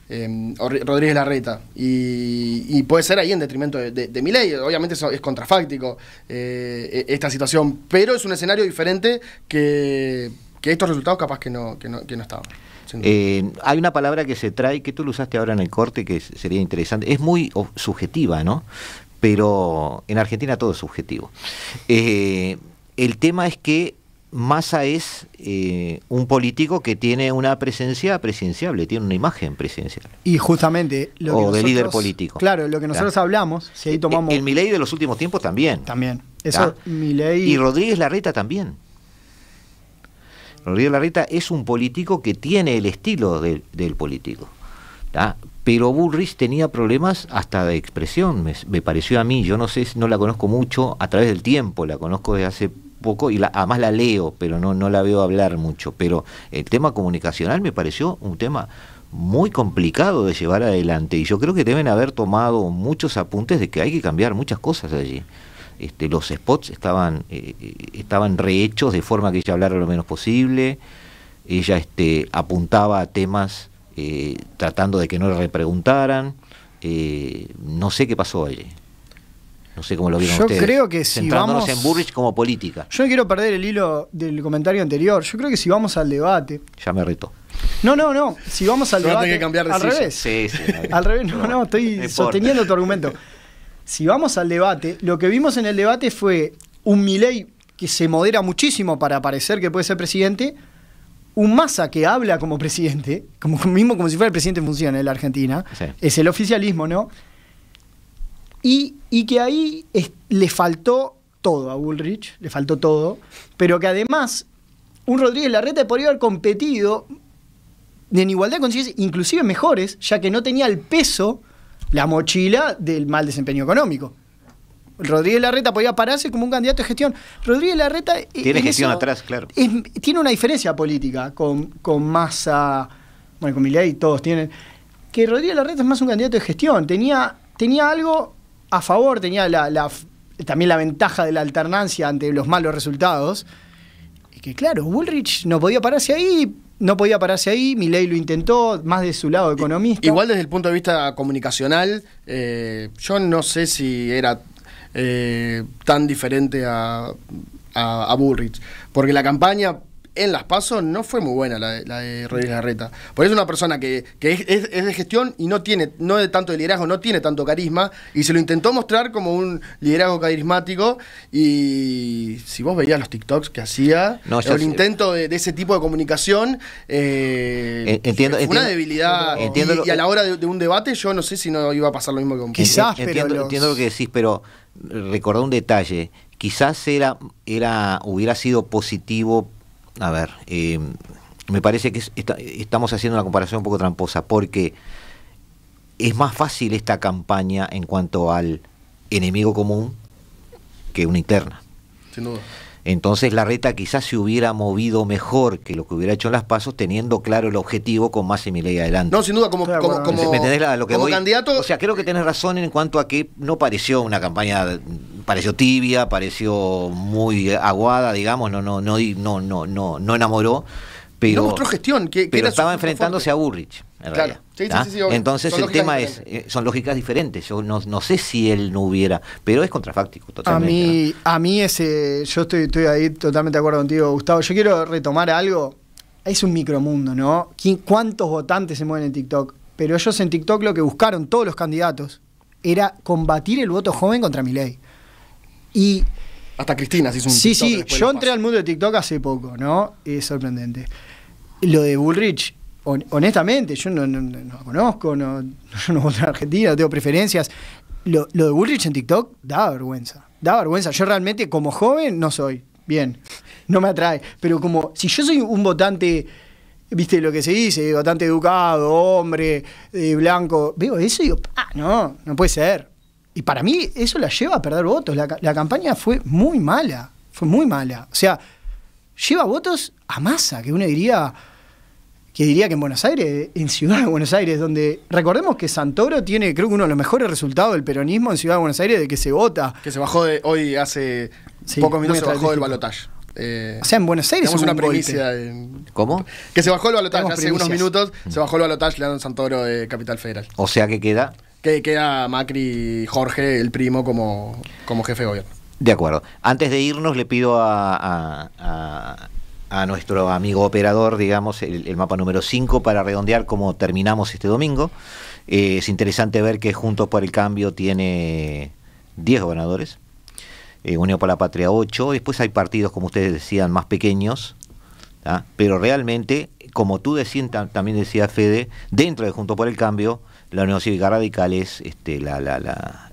Rodríguez Larreta y puede ser ahí en detrimento de Milei. Obviamente eso es contrafáctico esta situación, pero es un escenario diferente que estos resultados capaz que no estaban. Hay una palabra que se trae, que tú lo usaste ahora en el corte, que sería interesante, es muy subjetiva, ¿no? Pero en Argentina todo es subjetivo. El tema es que Massa es un político que tiene una presencia presidenciable, tiene una imagen presidencial. Y justamente o de líder político. Claro, lo que nosotros hablamos, si ahí tomamos... El Milei de los últimos tiempos también. También. Eso, Milei... Y Rodríguez Larreta también. Rodríguez Larreta es un político que tiene el estilo del político. ¿Tá? Pero Bullrich tenía problemas hasta de expresión, me pareció a mí. Yo no sé, no la conozco mucho a través del tiempo, la conozco desde hace poco y además la leo, pero no la veo hablar mucho. Pero el tema comunicacional me pareció un tema muy complicado de llevar adelante, y yo creo que deben haber tomado muchos apuntes de que hay que cambiar muchas cosas allí. Los spots estaban rehechos de forma que ella hablara lo menos posible. Ella apuntaba a temas tratando de que no le repreguntaran. No sé qué pasó allí. No sé cómo lo vieron ustedes. Yo creo que centrándonos en Bullrich como política. Yo no quiero perder el hilo del comentario anterior. Yo creo que si vamos al debate... Ya me retó. No. Si vamos al debate... Que cambiar de al silla. Revés. Sí. Al revés, no, estoy sosteniendo tu argumento. Si vamos al debate, lo que vimos en el debate fue un Milei que se modera muchísimo para parecer que puede ser presidente, un Massa que habla como presidente, como si fuera el presidente en funciones de la Argentina, sí. Es el oficialismo, ¿no? Y que ahí le faltó todo a Bullrich, le faltó todo, pero que además un Rodríguez Larreta podría haber competido en igualdad de condiciones, inclusive mejores, ya que no tenía el peso, la mochila del mal desempeño económico. Rodríguez Larreta podía pararse como un candidato de gestión. Rodríguez Larreta... Tiene gestión atrás, claro. Tiene una diferencia política con Massa, bueno, con Milei, todos tienen, que Rodríguez Larreta es más un candidato de gestión. Tenía algo a favor, tenía también la ventaja de la alternancia ante los malos resultados. Y que claro, Bullrich no podía pararse ahí, Milei lo intentó, más de su lado economista. Igual desde el punto de vista comunicacional, yo no sé si era tan diferente a Bullrich, porque la campaña en las PASO no fue muy buena la de Rodríguez Larreta. Porque es una persona que es de gestión y no de tanto de liderazgo, no tiene tanto carisma, y se lo intentó mostrar como un liderazgo carismático, y si vos veías los TikToks que hacía, el intento de ese tipo de comunicación, fue una debilidad, y a la hora de un debate yo no sé si no iba a pasar lo mismo que con quizás, entiendo lo que decís, pero recordá un detalle, quizás hubiera sido positivo. A ver, me parece que estamos haciendo una comparación un poco tramposa, porque es más fácil esta campaña en cuanto al enemigo común que una interna. Sin duda. Entonces Larreta quizás se hubiera movido mejor que lo que hubiera hecho en las PASO, teniendo claro el objetivo con Massa y Milei adelante. No, sin duda, como ¿Me entendés lo que como voy? candidato. O sea, creo que tenés razón en cuanto a que no pareció una campaña, pareció tibia, pareció muy aguada, digamos, no enamoró, pero no mostró gestión, pero estaba enfrentándose a Bullrich. Claro. Sí, entonces el tema son lógicas diferentes. Yo no sé si él no hubiera, pero es contrafáctico totalmente. A mí yo estoy ahí totalmente de acuerdo contigo, Gustavo. Yo quiero retomar algo. Es un micromundo, ¿no? ¿Cuántos votantes se mueven en TikTok? Pero ellos en TikTok lo que buscaron, todos los candidatos, era combatir el voto joven contra Milei. Y hasta Cristina se hizo un TikTok. Sí, yo entré al mundo de TikTok hace poco, ¿no? Es sorprendente. Lo de Bullrich, honestamente, yo no conozco, no voto en Argentina, no tengo preferencias. Lo de Bullrich en TikTok da vergüenza. Yo realmente, como joven, no soy. Bien, no me atrae. Pero como, si yo soy un votante, viste lo que se dice, votante educado, hombre, blanco, veo eso y digo, no puede ser. Y para mí eso la lleva a perder votos. La campaña fue muy mala. O sea, lleva votos a Massa, que uno diría que en Buenos Aires, en Ciudad de Buenos Aires, donde recordemos que Santoro tiene, creo que uno de los mejores resultados del peronismo en Ciudad de Buenos Aires, de que se vota. Que se bajó hoy hace pocos minutos, se bajó del balotaje. O sea, en Buenos Aires tenemos una primicia. ¿Cómo? Que se bajó el balotaje hace unos minutos, se bajó el balotaje Leandro Santoro de Capital Federal. O sea, que queda... Que queda Macri, Jorge, el primo, como jefe de gobierno. De acuerdo. Antes de irnos, le pido a nuestro amigo operador, digamos, el mapa número 5 para redondear cómo terminamos este domingo. Es interesante ver que Juntos por el Cambio tiene 10 gobernadores, Unión por la Patria 8, después hay partidos, como ustedes decían, más pequeños, ¿tá? Pero realmente, como tú decías, también decía Fede, dentro de Juntos por el Cambio, la Unión Cívica Radical es la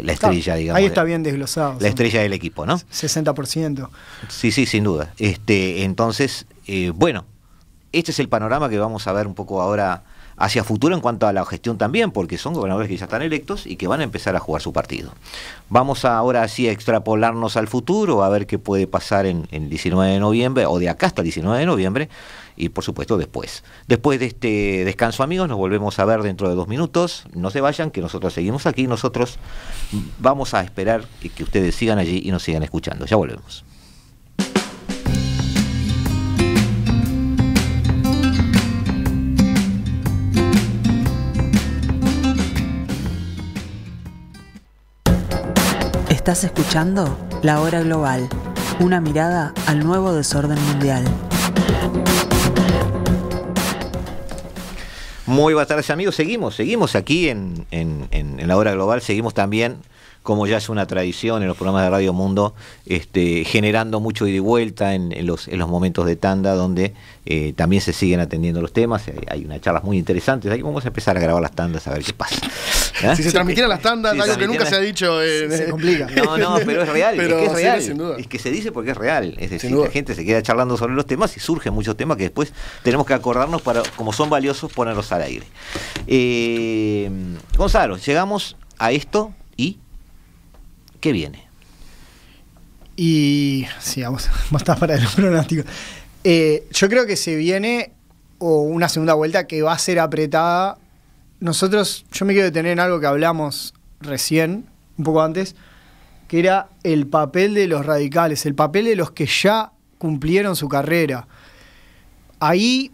estrella, digamos. Ahí está bien desglosado. La estrella del equipo, ¿no? 60%. Sí, sin duda. Entonces, bueno, este es el panorama que vamos a ver un poco ahora hacia futuro en cuanto a la gestión también, porque son gobernadores que ya están electos y que van a empezar a jugar su partido. Vamos ahora sí a extrapolarnos al futuro, a ver qué puede pasar en el 19 de noviembre, o de acá hasta el 19 de noviembre, y por supuesto después. Después de este descanso, amigos, nos volvemos a ver dentro de 2 minutos. No se vayan, que nosotros seguimos aquí. Nosotros vamos a esperar que ustedes sigan allí y nos sigan escuchando. Ya volvemos. Estás escuchando La Hora Global, una mirada al nuevo desorden mundial. Muy buenas tardes, amigos. Seguimos aquí en La Hora Global. Seguimos también, como ya es una tradición en los programas de Radio Mundo, generando mucho ida y vuelta en los momentos de tanda, donde también se siguen atendiendo los temas. Hay unas charlas muy interesantes. Ahí vamos a empezar a grabar las tandas a ver qué pasa. Si se transmitieran las tandas, algo que nunca se ha dicho, se complica. No, pero es real. Pero es que es real. Sí, sin duda. Es que se dice porque es real. Es decir, la gente se queda charlando sobre los temas y surgen muchos temas que después tenemos que acordarnos para, como son valiosos, ponerlos al aire. Gonzalo, llegamos a esto y ¿qué viene? Y sí, vamos a estar para el pronóstico. Yo creo que se viene una segunda vuelta que va a ser apretada. Yo me quiero detener en algo que hablamos recién, un poco antes, que era el papel de los radicales, el papel de los que ya cumplieron su carrera. Ahí,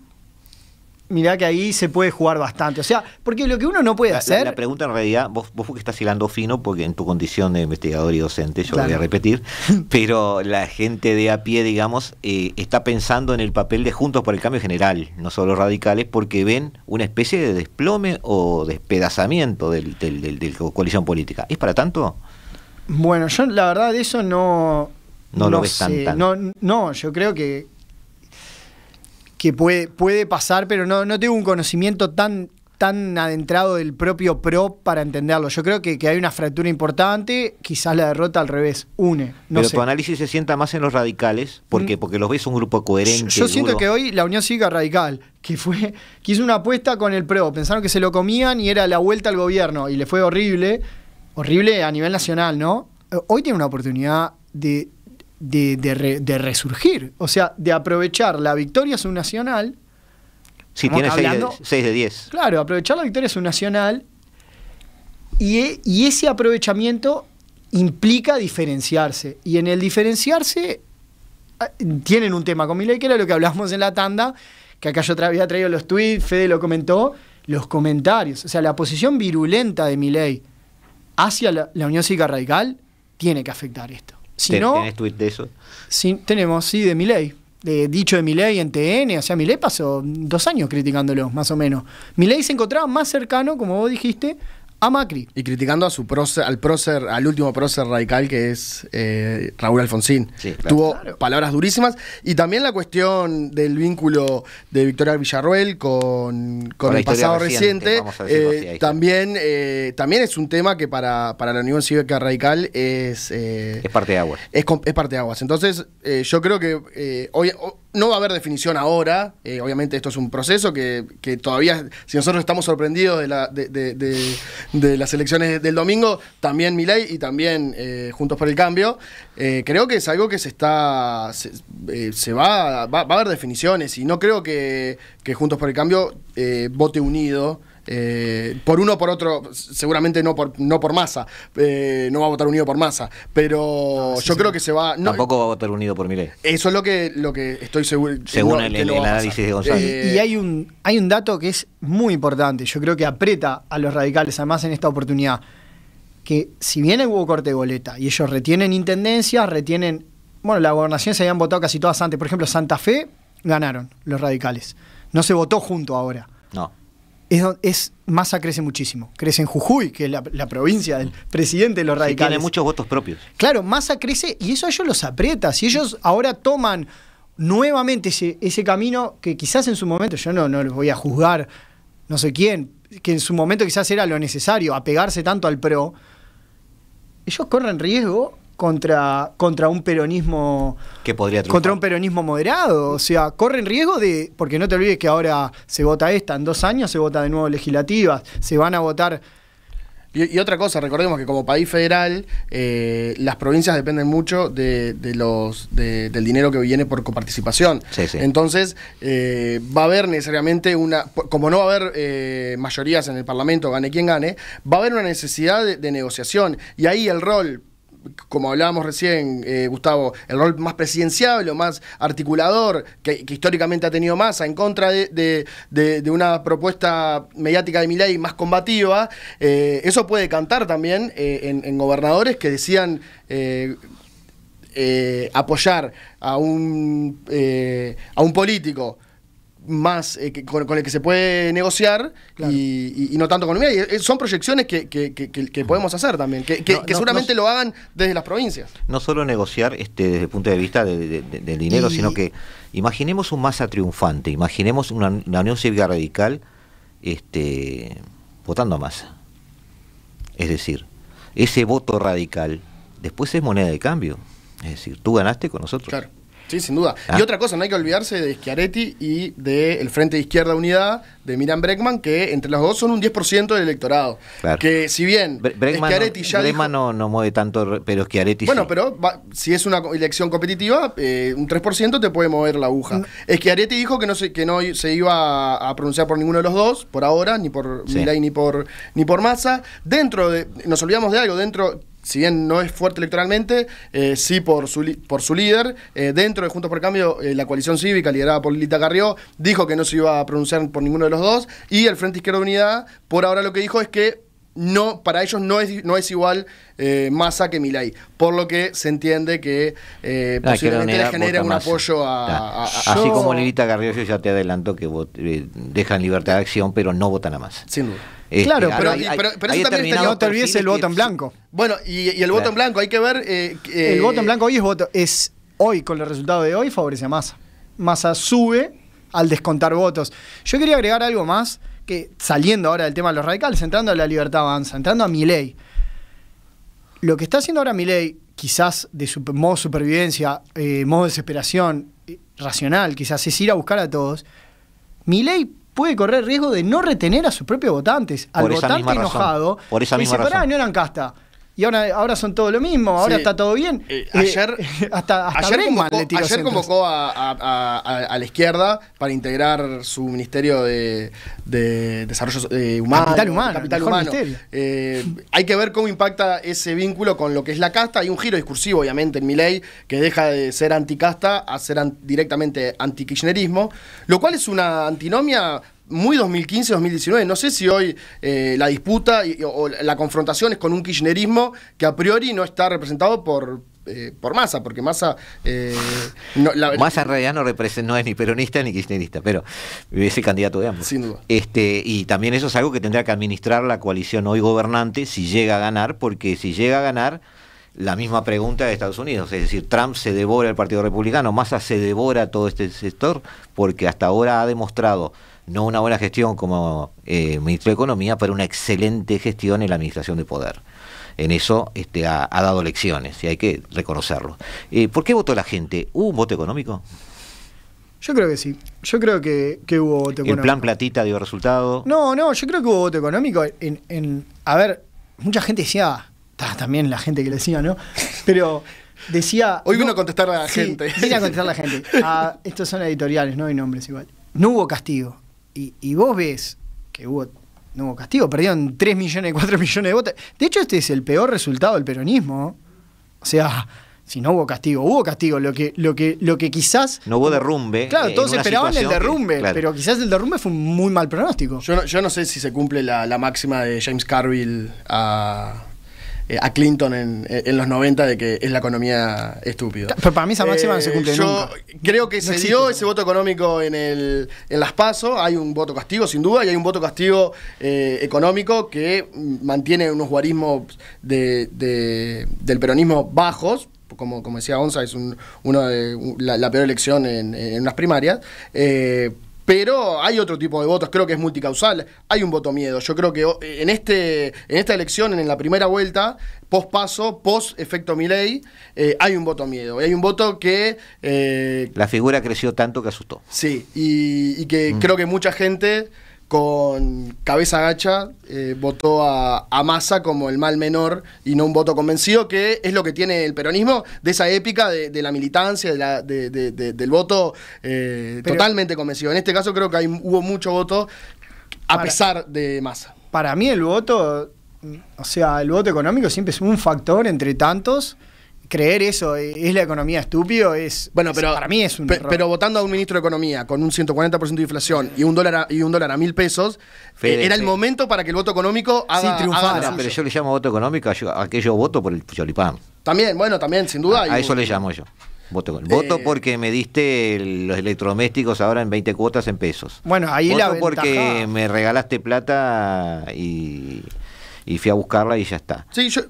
mirá que ahí se puede jugar bastante. O sea, porque lo que uno no puede hacer... La pregunta en realidad, vos porque estás hilando fino, porque en tu condición de investigador y docente, yo Claro. lo voy a repetir, pero la gente de a pie, digamos, está pensando en el papel de Juntos por el Cambio general, no solo radicales, porque ven una especie de desplome o despedazamiento del coalición política. ¿Es para tanto? Bueno, yo la verdad de eso no lo ves sé. tan. No, yo creo que puede pasar, pero no tengo un conocimiento tan adentrado del propio PRO para entenderlo. Yo creo que hay una fractura importante, quizás la derrota al revés, une. No Pero sé. tu análisis se sienta más en los radicales, ¿por qué? Porque los ves un grupo coherente. Yo siento duro. que hoy la Unión Cívica Radical, que hizo una apuesta con el PRO, pensaron que se lo comían y era la vuelta al gobierno, y le fue horrible a nivel nacional, ¿no? Hoy tiene una oportunidad de resurgir, o sea, de aprovechar la victoria subnacional. Sí, tiene hablando- 6 de 10. Claro, aprovechar la victoria subnacional y ese aprovechamiento implica diferenciarse. Y en el diferenciarse tienen un tema con Milei, que era lo que hablamos en la tanda, que acá yo había traído los tweets, Fede lo comentó, los comentarios. O sea, la posición virulenta de Milei hacia la Unión Cívica Radical tiene que afectar esto. Si no, ¿Tenés tweet de eso? tenemos, de Milei. Dicho de Milei en TN, o sea, Milei pasó 2 años criticándolo, más o menos. Milei se encontraba más cercano, como vos dijiste, a Macri. Y criticando a su al último prócer radical, que es Raúl Alfonsín. Sí, claro. Tuvo Claro. palabras durísimas. Y también la cuestión del vínculo de Victoria Villarroel con Con la el historia pasado reciente, reciente. vamos a decirlo así, ahí está. También es un tema que para la Unión Cívica Radical es parte de agua. es parte de aguas. Entonces, yo creo que hoy no va a haber definición ahora. Obviamente esto es un proceso que todavía, si nosotros estamos sorprendidos de las elecciones del domingo, también Milei y también Juntos por el Cambio, creo que es algo que se va a haber definiciones, y no creo que Juntos por el Cambio vote unido. Por uno o por otro, seguramente no por Massa, no va a votar unido por Massa, pero yo creo que se va. Tampoco va a votar unido por Milei. Eso es lo que estoy seguro. Según que el no va a pasar. análisis de González. Y hay un dato que es muy importante, yo creo que aprieta a los radicales, además en esta oportunidad, que si bien hubo corte de boleta y ellos retienen intendencias, la gobernación se habían votado casi todas antes, por ejemplo, Santa Fe ganaron los radicales, no se votó junto ahora. No. Massa crece muchísimo, crece en Jujuy, que es la provincia del presidente de los Sí, radicales. tiene muchos votos propios. Claro, Massa crece y eso a ellos los aprieta. Si ellos ahora toman nuevamente ese camino que quizás en su momento, yo no los voy a juzgar, no sé quién, que en su momento quizás era lo necesario, apegarse tanto al PRO, ellos corren riesgo contra un peronismo Que podría triunfar. contra un peronismo moderado, o sea, corren riesgo porque no te olvides que ahora se vota en 2 años se vota de nuevo legislativas, se van a votar. Y otra cosa, recordemos que como país federal, las provincias dependen mucho del dinero que viene por coparticipación. Sí, sí. Entonces, va a haber necesariamente como no va a haber mayorías en el Parlamento, gane quien gane, va a haber una necesidad de negociación. Y ahí el rol, como hablábamos recién, Gustavo, el rol más presidenciable o más articulador que históricamente ha tenido Massa en contra de una propuesta mediática de Milei más combativa, eso puede cantar también en gobernadores que decían apoyar a un político más con el que se puede negociar. Claro. y no tanto con Milei. Son proyecciones que podemos hacer también, que seguramente lo hagan desde las provincias. No solo negociar desde el punto de vista del dinero, sino que imaginemos un Massa triunfante, imaginemos una Unión Cívica Radical votando a Massa. Es decir, ese voto radical después es moneda de cambio. Es decir, tú ganaste con nosotros. Claro. Sí, sin duda. Y otra cosa, no hay que olvidarse de Schiaretti y del Frente de Izquierda Unidad de Miriam Bregman, que entre los dos son un 10% del electorado. Claro. Que si bien Schiaretti no mueve tanto, pero Schiaretti bueno, sí. pero si es una elección competitiva, un 3% te puede mover la aguja. Schiaretti dijo que no se iba a pronunciar por ninguno de los dos, por ahora, ni por Milei ni por Massa. Nos olvidamos de algo, si bien no es fuerte electoralmente, sí por su líder. Dentro de Juntos por el Cambio, la coalición cívica, liderada por Lilita Carrió, dijo que no se iba a pronunciar por ninguno de los dos, y el Frente Izquierda Unida, por ahora lo que dijo es que para ellos no es igual Massa que Milei, por lo que se entiende que posiblemente le genere un apoyo así como Lilita Carrió, yo ya te adelanto que dejan libertad de acción, pero no votan a Massa. Sin duda. Claro, pero eso también no te olvides el voto en blanco. Bueno, y el voto en blanco, hay que ver... el voto en blanco hoy, con el resultado de hoy, favorece a Massa. Massa sube al descontar votos. Yo quería agregar algo más, que saliendo ahora del tema de los radicales, entrando a la Libertad Avanza, entrando a Milei. Lo que está haciendo ahora Milei, quizás de modo supervivencia, modo desesperación, racional, quizás es ir a buscar a todos. Milei puede correr riesgo de no retener a sus propios votantes, al votante enojado, por esa misma razón. No eran casta. Y ahora son todo lo mismo, ahora está todo bien. Ayer convocó a la izquierda para integrar su Ministerio de Desarrollo Humano. Capital Humano. Hay que ver cómo impacta ese vínculo con lo que es la casta. Hay un giro discursivo, obviamente, en Milei, que deja de ser anticasta a ser directamente anti-kirchnerismo, lo cual es una antinomia muy 2015-2019. No sé si hoy la disputa o la confrontación es con un kirchnerismo que a priori no está representado por Massa, porque Massa... Massa en realidad no es ni peronista ni kirchnerista, pero es el candidato de ambos. Sin duda. Y también eso es algo que tendrá que administrar la coalición hoy gobernante si llega a ganar, porque si llega a ganar, la misma pregunta de Estados Unidos, es decir, Trump se devora el Partido Republicano, Massa se devora todo este sector, porque hasta ahora ha demostrado no una buena gestión como ministro de Economía, pero una excelente gestión en la administración de poder. En eso ha dado lecciones y hay que reconocerlo. ¿Por qué votó la gente? ¿Hubo un voto económico? Yo creo que sí. Yo creo que hubo voto económico. ¿El plan Platita dio resultado? No, yo creo que hubo voto económico. A ver, mucha gente decía, también la gente que le decía, ¿no? Pero decía... Hoy vino a contestar a la gente. Vino a contestar a la gente. Estos son editoriales, no hay nombres igual. No hubo castigo. Y vos ves que no hubo castigo, perdieron 3 millones, 4 millones de votos. De hecho, este es el peor resultado del peronismo. O sea, si no hubo castigo, lo que quizás... No hubo derrumbe. Claro, todos esperaban el derrumbe, pero quizás el derrumbe fue un muy mal pronóstico. Yo no sé si se cumple la máxima de James Carville a Clinton en los 90 de que es la economía estúpida. Pero para mí esa máxima no se cumple nunca. Creo que se dio ese voto económico en las PASO. Hay un voto castigo, sin duda, y hay un voto castigo económico que mantiene unos guarismos del peronismo bajos. Como decía Gonza, es la peor elección en unas primarias. Pero hay otro tipo de votos, creo que es multicausal. Hay un voto miedo. Yo creo que en esta elección, en la primera vuelta, post-paso, post-efecto Milei, hay un voto miedo. Hay un voto que... la figura creció tanto que asustó. Sí, y que creo que mucha gente con cabeza gacha votó a Massa como el mal menor y no un voto convencido, que es lo que tiene el peronismo de esa épica de la militancia, del voto totalmente convencido. En este caso creo que hubo mucho voto a pesar de Massa. Para mí el voto económico siempre es un factor entre tantos. Creer eso es la economía estúpido, para mí es un error. Pero votando a un ministro de Economía con un 140% de inflación y un dólar a $1.000, era el momento para que el voto económico haga pero yo le llamo voto económico a que yo voto por el choripán. También, sin duda. A eso le llamo yo. Voto porque me diste los electrodomésticos ahora en 20 cuotas en pesos. Bueno, ahí voto porque me regalaste plata y fui a buscarla y ya está. Sí, yo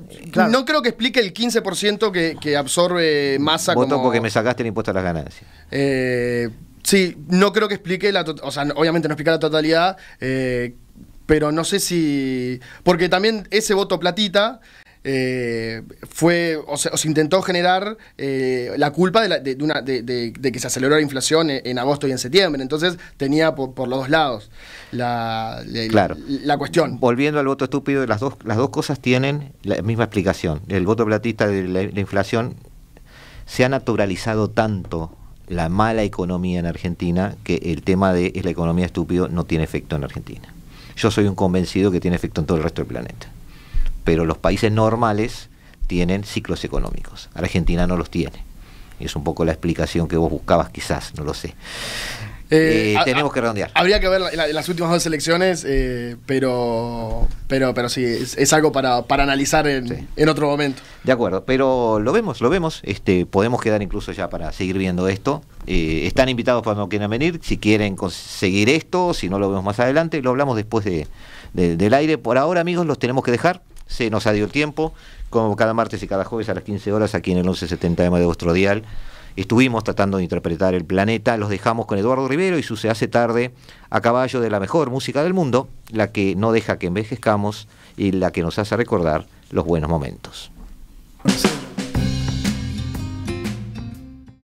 no creo que explique el 15% que absorbe Massa. Voto porque me sacaste el impuesto a las ganancias. Sí, no creo que explique obviamente no explica la totalidad, pero no sé si... Porque también ese voto platita se intentó generar la culpa de que se aceleró la inflación en agosto y en septiembre. Entonces tenía por los dos lados la cuestión. Volviendo al voto estúpido, las dos cosas tienen la misma explicación. El voto platista de la inflación, se ha naturalizado tanto la mala economía en Argentina que el tema de la economía estúpido no tiene efecto en Argentina. Yo soy un convencido que tiene efecto en todo el resto del planeta. Pero los países normales tienen ciclos económicos. Argentina no los tiene. Y es un poco la explicación que vos buscabas, quizás, no lo sé. Tenemos que redondear. Habría que ver las últimas 2 elecciones, pero sí, es algo para analizar en otro momento. De acuerdo, pero lo vemos. Podemos quedar incluso ya para seguir viendo esto. Están invitados cuando quieran venir, si quieren conseguir esto, si no lo vemos más adelante, lo hablamos después del aire. Por ahora, amigos, los tenemos que dejar. Se nos ha dio el tiempo, como cada martes y cada jueves a las 15 horas aquí en el 1170M de vuestro dial. Estuvimos tratando de interpretar el planeta. Los dejamos con Eduardo Rivero y su Se hace tarde, a caballo de la mejor música del mundo, la que no deja que envejezcamos y la que nos hace recordar los buenos momentos.